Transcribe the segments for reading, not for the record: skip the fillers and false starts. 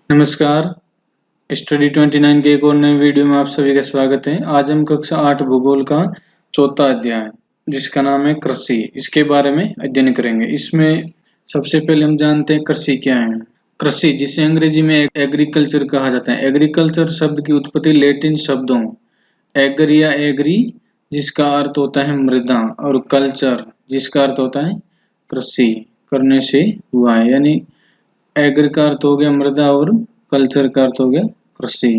नमस्कार। स्टडी 29 के एक और नए वीडियो में आप सभी का स्वागत है। आज हम कक्षा 8 भूगोल का चौथा अध्याय जिसका नाम है कृषि, इसके बारे में अध्ययन करेंगे। इसमें सबसे पहले हम जानते हैं कृषि क्या है। कृषि, जिसे अंग्रेजी में एग्रीकल्चर कहा जाता है। एग्रीकल्चर शब्द की उत्पत्ति लैटिन शब्दों एगर या एग्री, जिसका अर्थ होता है मृदा, और कल्चर, जिसका अर्थ होता है कृषि करने से हुआ है। यानी एग्री का अर्थ हो गया मृदा और कल्चर का अर्थ हो गया कृषि।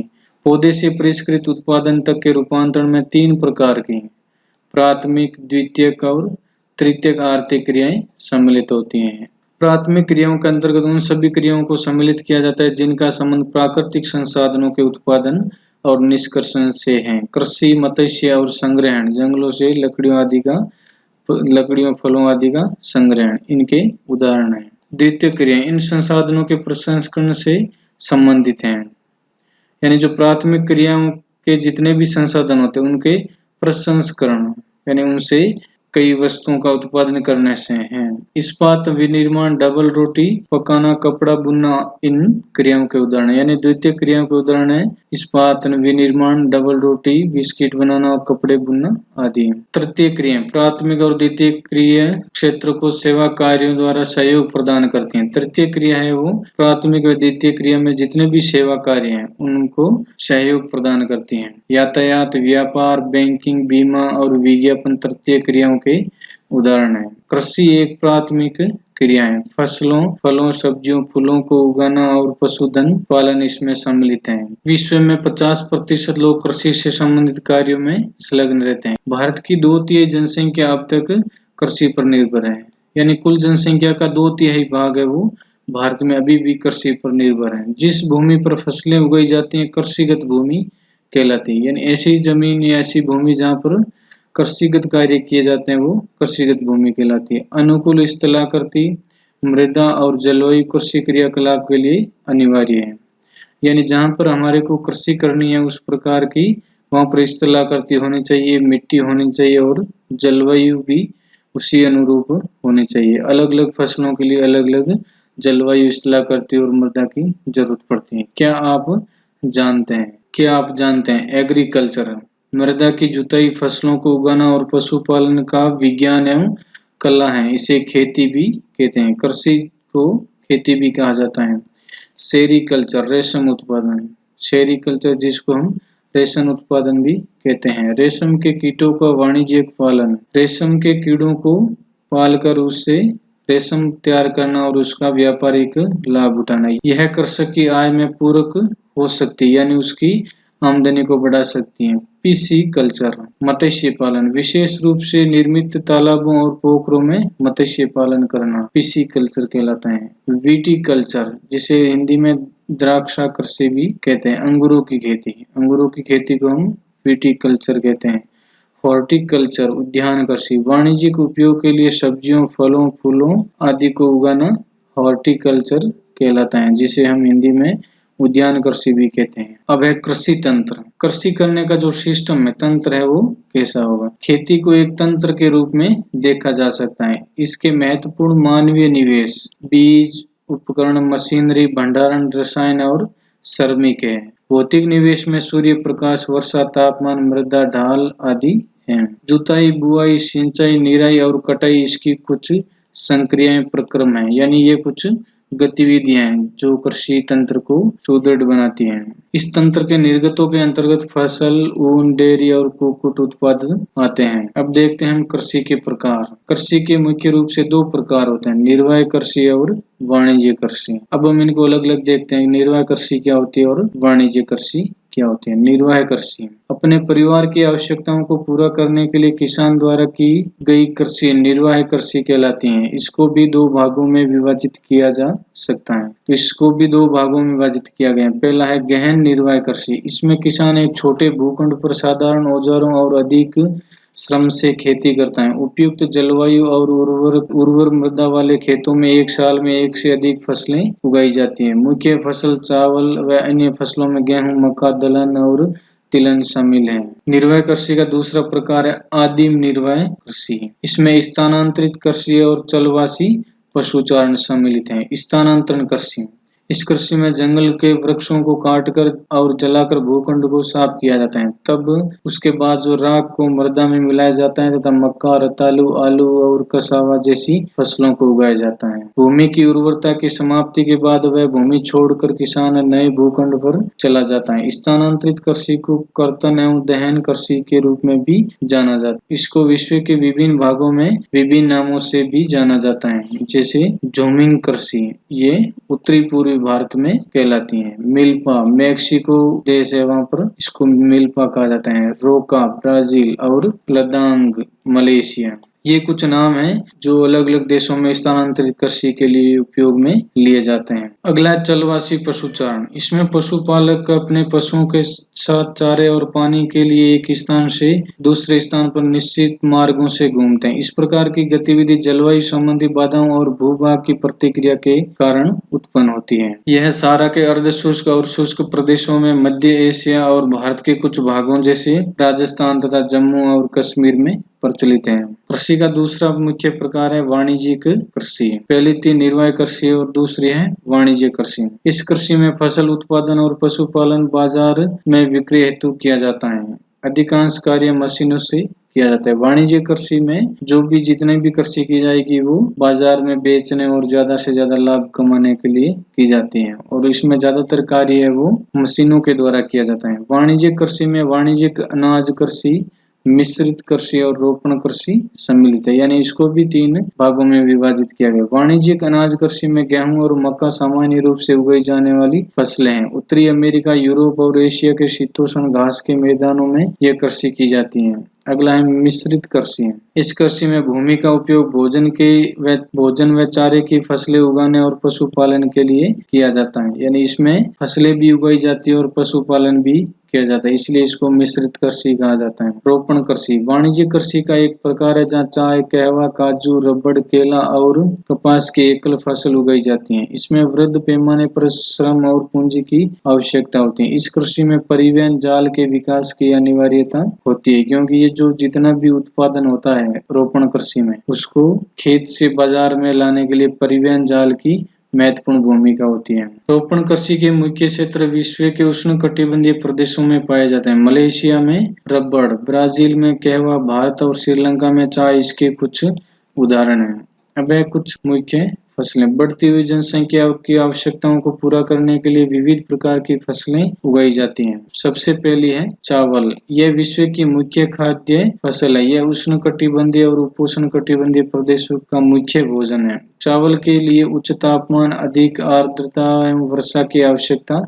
पौधे से परिष्कृत उत्पादन तक के रूपांतरण में 3 प्रकार की प्राथमिक, द्वितीयक और तृतीयक आर्थिक क्रियाएं सम्मिलित होती हैं। प्राथमिक क्रियाओं के अंतर्गत उन सभी क्रियाओं को सम्मिलित किया जाता है जिनका संबंध प्राकृतिक संसाधनों के उत्पादन और निष्कर्षण से है। कृषि, मत्स्य और संग्रहण, जंगलों से लकड़ियों, फलों आदि का संग्रहण इनके उदाहरण हैं। द्वितीय क्रियाएं इन संसाधनों के प्रसंस्करण से संबंधित हैं। यानी जो प्राथमिक क्रियाओं के जितने भी संसाधन होते हैं उनके प्रसंस्करण, यानी उनसे कई वस्तुओं का उत्पादन करने से हैं। इस्पात, विनिर्माण, डबल रोटी पकाना, कपड़ा बुनना इन क्रियाओं के उदाहरण। यानी द्वितीय क्रियाओं के उदाहरण है इस्पात, विनिर्माण, डबल रोटी, बिस्किट बनाना और कपड़े बुनना आदि। तृतीय क्रियाएं प्राथमिक और द्वितीय क्रिया क्षेत्र को सेवा कार्यों द्वारा सहयोग प्रदान करती हैं। तृतीय क्रिया है वो प्राथमिक व द्वितीय क्रिया में जितने भी सेवा कार्य हैं उनको सहयोग प्रदान करती हैं। यातायात, व्यापार, बैंकिंग, बीमा और विज्ञापन तृतीय क्रियाओं के उदाहरण हैं। कृषि एक प्राथमिक क्रिया है। फसलों, फलों, सब्जियों, फूलों को उगाना और पशुधन पालन इसमें सम्मिलित है। विश्व में 50% लोग कृषि से संबंधित कार्यों में संलग्न रहते हैं। भारत की 2/3 जनसंख्या अब तक कृषि पर निर्भर है। यानी कुल जनसंख्या का 2/3 भाग है वो भारत में अभी भी कृषि पर निर्भर है। जिस भूमि पर फसलें उगाई जाती हैं कृषिगत भूमि कहलाती है। यानी ऐसी जमीन या ऐसी भूमि जहाँ पर कृषिगत कार्य किए जाते हैं वो कृषिगत भूमि कहलाती है। अनुकूल स्थलाकृति, मृदा और जलवायु कृषि क्रियाकलाप के लिए अनिवार्य है। यानी जहाँ पर हमारे को कृषि करनी है उस प्रकार की वहाँ पर स्थलाकृति होनी चाहिए, मिट्टी होनी चाहिए और जलवायु भी उसी अनुरूप होनी चाहिए। अलग अलग फसलों के लिए अलग अलग जलवायु, स्थलाकृति और मृदा की जरूरत पड़ती है। क्या आप जानते हैं एग्रीकल्चर मृदा की जुताई, फसलों को उगाना और पशुपालन का विज्ञान एवं कला है। इसे खेती भी कहते हैं। कृषि को खेती भी कहा जाता है। सेरीकल्चर रेशम उत्पादन, सेरीकल्चर जिसको हम रेशम उत्पादन भी कहते हैं। रेशम के कीटों का वाणिज्यिक पालन, रेशम के कीड़ों को पालकर उससे रेशम तैयार करना और उसका व्यापारिक लाभ उठाना, यह कृषक की आय में पूरक हो सकती है, यानी उसकी आमदनी को बढ़ा सकती है। पीसी कल्चर मत्स्य पालन, विशेष रूप से निर्मित तालाबों और पोखरों में मत्स्य पालन करना पीसी कल्चर कहलाता है। विटीकल्चर, जिसे हिंदी में द्राक्षा कृषि भी कहते हैं, अंगूरों की खेती को हम विटीकल्चर कहते हैं। हॉर्टिकल्चर उद्यान कृषि, वाणिज्यिक उपयोग के लिए सब्जियों, फलों, फूलों आदि को उगाना हॉर्टिकल्चर कहलाता है, जिसे हम हिंदी में उद्यान कृषि भी कहते हैं। अब है कृषि तंत्र। कृषि करने का जो सिस्टम है, तंत्र है, वो कैसा होगा। खेती को एक तंत्र के रूप में देखा जा सकता है। इसके महत्वपूर्ण मानवीय निवेश, बीज, उपकरण, मशीनरी, भंडारण, रसायन और श्रमिक है। भौतिक निवेश में सूर्य प्रकाश, वर्षा, तापमान, मृदा ढाल आदि हैं। जुताई, बुआई, सिंचाई, निराई और कटाई इसकी कुछ संक्रियाएं प्रक्रम है। यानी ये कुछ गतिविधियां हैं जो कृषि तंत्र को सुदृढ़ बनाती हैं। इस तंत्र के निर्गतों के अंतर्गत फसल, ऊन, डेयरी और कुक्कुट उत्पादन आते हैं। अब देखते हैं हम कृषि के प्रकार। कृषि के मुख्य रूप से 2 प्रकार होते हैं, निर्वाह कृषि और वाणिज्य कृषि। अब हम इनको अलग अलग देखते हैं। निर्वाह कृषि क्या होती है और वाणिज्य कृषि क्या होती है। निर्वाह कृषि अपने परिवार की आवश्यकताओं को पूरा करने के लिए किसान द्वारा की गई कृषि निर्वाह कृषि कहलाती है। इसको भी 2 भागों में विभाजित किया जा सकता है। तो इसको भी 2 भागों में विभाजित किया गया है। पहला है गहन निर्वाह कृषि। इसमें किसान एक छोटे भूखंड पर साधारण औजारों और अधिक श्रम से खेती करता है। उपयुक्त जलवायु और उर्वर मृदा वाले खेतों में एक साल में 1 से अधिक फसलें उगाई जाती हैं। मुख्य फसल चावल व अन्य फसलों में गेहूं, मक्का, दलहन और तिलहन शामिल है। निर्वाह कृषि का दूसरा प्रकार है आदिम निर्वाह कृषि। इसमें स्थानांतरित कृषि और चलवासी पशुचारण सम्मिलित है। स्थानांतरण कृषि, इस कृषि में जंगल के वृक्षों को काटकर और जलाकर भूखंड को साफ किया जाता है। तब उसके बाद जो राख को मृदा में मिलाया जाता है तथा मक्का, रतालू, आलू और कसावा जैसी फसलों को उगाया जाता है। भूमि की उर्वरता की समाप्ति के बाद वह भूमि छोड़कर किसान नए भूखंड पर चला जाता है। स्थानांतरित कृषि को कर्तन एवं दहन कृषि के रूप में भी जाना जाता है। इसको विश्व के विभिन्न भागों में विभिन्न नामों से भी जाना जाता है, जैसे झूमिंग कृषि, ये उत्तरी पूर्वी भारत में कहलाती है। मिल्पा मेक्सिको देश है, वहां पर इसको मिल्पा कहा जाता है। रोका ब्राजील और लदांग मलेशिया, ये कुछ नाम हैं जो अलग अलग देशों में स्थानांतरित कृषि के लिए उपयोग में लिए जाते हैं। अगला है चलवासी पशुचारण। इसमें पशुपालक अपने पशुओं के साथ चारे और पानी के लिए एक स्थान से दूसरे स्थान पर निश्चित मार्गों से घूमते हैं। इस प्रकार की गतिविधि जलवायु संबंधी बाधाओं और भूभाग की प्रतिक्रिया के कारण उत्पन्न होती है। यह सारा के अर्ध शुष्क और शुष्क प्रदेशों में, मध्य एशिया और भारत के कुछ भागों जैसे राजस्थान तथा जम्मू और कश्मीर में प्रचलित है। कृषि का दूसरा मुख्य प्रकार है वाणिज्यिक कृषि। पहली तीन निर्वाह कृषि और दूसरी है वाणिज्य कृषि। इस कृषि में फसल उत्पादन और पशुपालन बाजार में बिक्री हेतु किया जाता है। अधिकांश कार्य मशीनों से किया जाता है। वाणिज्य कृषि में जो भी जितने भी कृषि की जाएगी वो बाजार में बेचने और ज्यादा से ज्यादा लाभ कमाने के लिए की जाती है, और इसमें ज्यादातर कार्य है वो मशीनों के द्वारा किया जाता है। वाणिज्य कृषि में वाणिज्यिक अनाज कृषि, मिश्रित कृषि और रोपण कृषि सम्मिलित है, यानी इसको भी तीन भागों में विभाजित किया गया। वाणिज्यिक अनाज कृषि में गेहूं और मक्का सामान्य रूप से उगाई जाने वाली फसलें हैं। उत्तरी अमेरिका, यूरोप और एशिया के शीतोष्ण घास के मैदानों में यह कृषि की जाती है। अगला है मिश्रित कृषि। इस कृषि में भूमि का उपयोग भोजन व चारे की फसलें उगाने और पशुपालन के लिए किया जाता है, यानी इसमें फसलें भी उगाई जाती है और पशुपालन भी किया जाता है, इसलिए इसको मिश्रित कृषि कहा जाता है। रोपण कृषि वाणिज्य कृषि का एक प्रकार है जहाँ चाय, कहवा, काजू, रबड़, केला और कपास की एकल फसल उगाई जाती है। इसमें वृहद पैमाने पर श्रम और पूंजी की आवश्यकता होती है। इस कृषि में परिवहन जाल के विकास की अनिवार्यता होती है, क्योंकि ये जो जितना भी उत्पादन होता है रोपण कृषि में, उसको खेत से बाजार में लाने के लिए परिवहन जाल की महत्वपूर्ण भूमिका होती है। रोपण कृषि के मुख्य क्षेत्र विश्व के उष्णकटिबंधीय प्रदेशों में पाए जाते हैं। मलेशिया में रबड़, ब्राजील में कहवा, भारत और श्रीलंका में चाय इसके कुछ उदाहरण हैं। अब है कुछ मुख्य फसलें। बढ़ती हुई जनसंख्या की आवश्यकताओं को पूरा करने के लिए विविध प्रकार की फसलें उगाई जाती हैं। सबसे पहली है चावल। यह विश्व की मुख्य खाद्य फसल है। यह उष्णकटिबंधीय और उपोष्णकटिबंधीय प्रदेशों का मुख्य भोजन है। चावल के लिए उच्च तापमान, अधिक आर्द्रता एवं वर्षा की आवश्यकता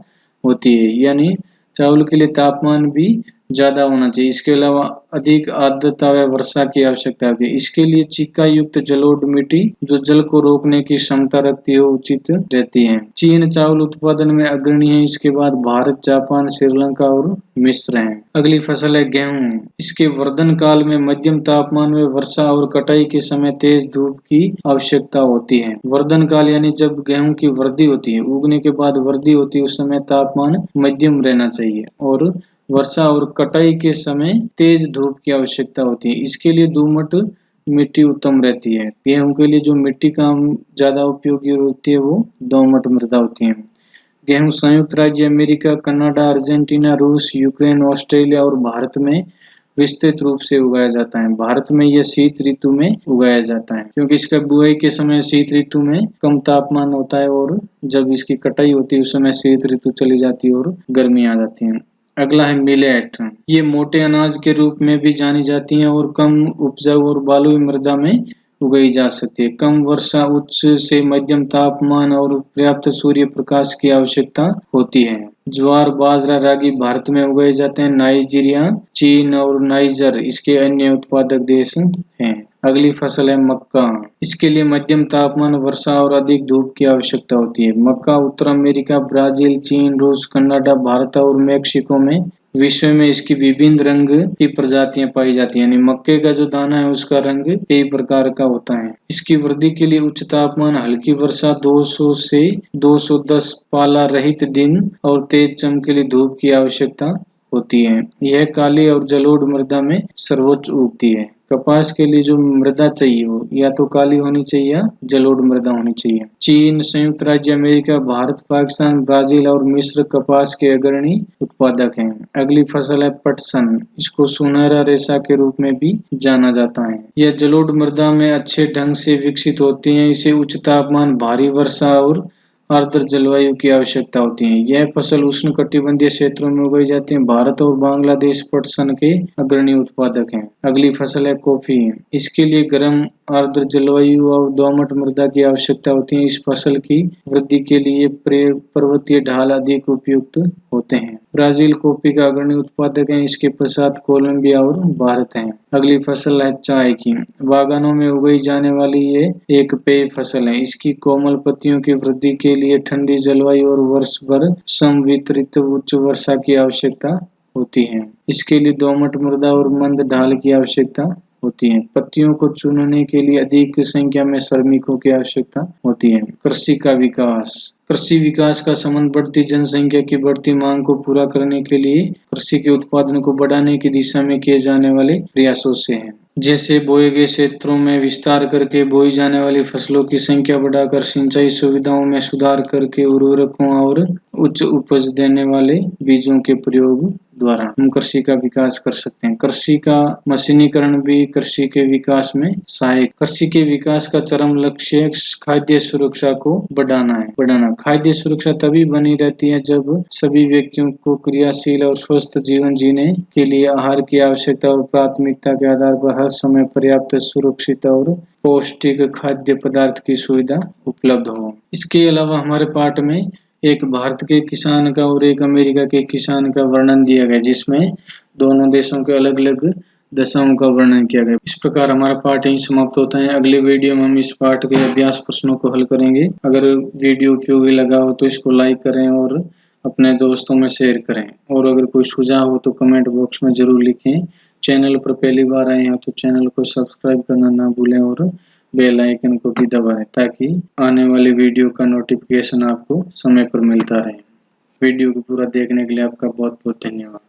होती है, यानी चावल के लिए तापमान भी ज्यादा होना चाहिए। इसके अलावा अधिक आर्द्रता व वर्षा की आवश्यकता होती है। इसके लिए चिक्का युक्त जलोढ़ मिट्टी जो जल को रोकने की क्षमता रखती है उचित रहती है। चीन चावल उत्पादन में अग्रणी है। इसके बाद भारत, जापान, श्रीलंका और मिस्र है। अगली फसल है गेहूं। इसके वर्धन काल में मध्यम तापमान में वर्षा और कटाई के समय तेज धूप की आवश्यकता होती है। वर्धन काल यानी जब गेहूं की वृद्धि होती है, उगने के बाद वृद्धि होती है, उस समय तापमान मध्यम रहना चाहिए, और वर्षा और कटाई के समय तेज धूप की आवश्यकता होती है। इसके लिए दोमट मिट्टी उत्तम रहती है। गेहूं के लिए जो मिट्टी का ज्यादा उपयोगी होती है वो दोमट मृदा होती है। गेहूं संयुक्त राज्य अमेरिका, कनाडा, अर्जेंटीना, रूस, यूक्रेन, ऑस्ट्रेलिया और भारत में विस्तृत रूप से उगाया जाता है। भारत में यह शीत ऋतु में उगाया जाता है, क्योंकि इसका बुआई के समय शीत ऋतु में कम तापमान होता है, और जब इसकी कटाई होती है उस समय शीत ऋतु चली जाती है और गर्मी आ जाती है। अगला है मिलेट। ये मोटे अनाज के रूप में भी जानी जाती हैं और कम उपजाऊ और बालुई मृदा में उगाई जा सकती है। कम वर्षा, उच्च से मध्यम तापमान और पर्याप्त सूर्य प्रकाश की आवश्यकता होती है। ज्वार, बाजरा, रागी भारत में उगाए जाते हैं। नाइजीरिया, चीन और नाइजर इसके अन्य उत्पादक देश हैं। अगली फसल है मक्का। इसके लिए मध्यम तापमान, वर्षा और अधिक धूप की आवश्यकता होती है। मक्का उत्तर अमेरिका, ब्राजील, चीन, रूस, कनाडा, भारत और मेक्सिको में विश्व में इसकी विभिन्न रंग की प्रजातियां पाई जाती हैं। यानी मक्के का जो दाना है उसका रंग कई प्रकार का होता है। इसकी वृद्धि के लिए उच्च तापमान, हल्की वर्षा, 200 से 210 पाला रहित दिन और तेज चमकीली धूप की आवश्यकता होती है। यह काली और जलोढ़ मृदा में सर्वोच्च उगती है। कपास के लिए जो मृदा चाहिए वो या तो काली होनी चाहिए या जलोढ़ मृदा होनी चाहिए। चीन, संयुक्त राज्य अमेरिका, भारत, पाकिस्तान, ब्राजील और मिस्र कपास के अग्रणी उत्पादक हैं। अगली फसल है पटसन। इसको सुनहरा रेशा के रूप में भी जाना जाता है। यह जलोढ़ मृदा में अच्छे ढंग से विकसित होती है। इसे उच्च तापमान, भारी वर्षा और आर्द्र जलवायु की आवश्यकता होती है। यह फसल उष्णकटिबंधीय क्षेत्रों में उगाई जाती है। भारत और बांग्लादेश पटसन के अग्रणी उत्पादक हैं। अगली फसल है कॉफी। इसके लिए गर्म, आर्द्र जलवायु और दोमट मृदा की आवश्यकता होती है। इस फसल की वृद्धि के लिए पर्वतीय ढाल अधिक उपयुक्त होते हैं। ब्राजील कॉफी का अग्रणी उत्पादक है। इसके पश्चात कोलंबिया और भारत है। अगली फसल है चाय की। बागानों में उगाई जाने वाली ये एक पेय फसल है। इसकी कोमल पत्तियों की वृद्धि के लिए ठंडी जलवायु और वर्ष भर समवितरित उच्च वर्षा की आवश्यकता होती है। इसके लिए दोमट मृदा और मंद ढाल की आवश्यकता होती है। पत्तियों को चुनने के लिए अधिक संख्या में श्रमिकों की आवश्यकता होती है। कृषि का विकास। कृषि विकास का संबंध बढ़ती जनसंख्या की बढ़ती मांग को पूरा करने के लिए कृषि के उत्पादन को बढ़ाने की दिशा में किए जाने वाले प्रयासों से है। जैसे बोए गए क्षेत्रों में विस्तार करके बोई जाने वाली फसलों की संख्या बढ़ाकर, सिंचाई सुविधाओं में सुधार करके, उर्वरकों और उच्च उपज देने वाले बीजों के प्रयोग द्वारा हम कृषि का विकास कर सकते हैं। कृषि का मशीनीकरण भी कृषि के विकास में सहायक। कृषि के विकास का चरम लक्ष्य खाद्य सुरक्षा को बढ़ाना। खाद्य सुरक्षा तभी बनी रहती है जब सभी व्यक्तियों को क्रियाशील और स्वस्थ जीवन जीने के लिए आहार की आवश्यकता और प्राथमिकता के आधार पर हर समय पर्याप्त, सुरक्षित और पौष्टिक खाद्य पदार्थ की सुविधा उपलब्ध हो। इसके अलावा हमारे पाठ में एक भारत के किसान का और एक अमेरिका के किसान का वर्णन दिया गया, जिसमें दोनों देशों के अलग अलग दशाओं का वर्णन किया गया। इस प्रकार हमारा पाठ यहीं समाप्त होता है। अगले वीडियो में हम इस पाठ के अभ्यास प्रश्नों को हल करेंगे। अगर वीडियो उपयोगी लगा हो तो इसको लाइक करें और अपने दोस्तों में शेयर करें। और अगर कोई सुझाव हो तो कमेंट बॉक्स में जरूर लिखें। चैनल पर पहली बार आए हैं तो चैनल को सब्सक्राइब करना ना भूलें और बेल आइकन को भी दबाएं ताकि आने वाली वीडियो का नोटिफिकेशन आपको समय पर मिलता रहे। वीडियो को पूरा देखने के लिए आपका बहुत बहुत धन्यवाद।